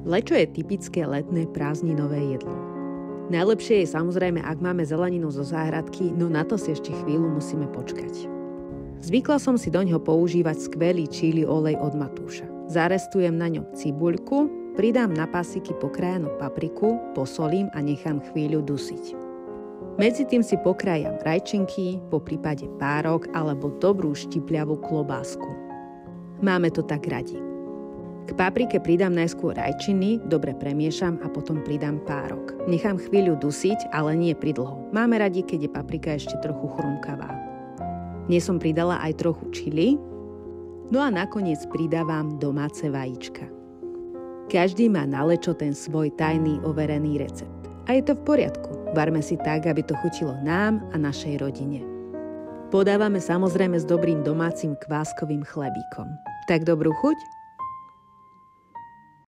Lečo je typické letné prázdninové jedlo. Najlepšie je samozrejme, ak máme zeleninu zo záhradky, no na to si ešte chvíľu musíme počkať. Zvykla som si doňho používať skvelý čili olej od Matúša. Zarestujem na ňom cibuľku, pridám na pasiky pokrájanú papriku, posolím a nechám chvíľu dusiť. Medzi tým si pokrájam rajčinky, poprípade párok alebo dobrú štipľavú klobásku. Máme to tak radi. K paprike pridám najskôr rajčiny, dobre premiešam a potom pridám párok. Nechám chvíľu dusiť, ale nie pridlho. Máme radi, keď je paprika ešte trochu chrumkavá. Dnes som pridala aj trochu čili, no a nakoniec pridávam domáce vajíčka. Každý má na lečo ten svoj tajný overený recept. A je to v poriadku. Varme si tak, aby to chutilo nám a našej rodine. Podávame samozrejme s dobrým domácim kváskovým chlebíkom. Tak dobrú chuť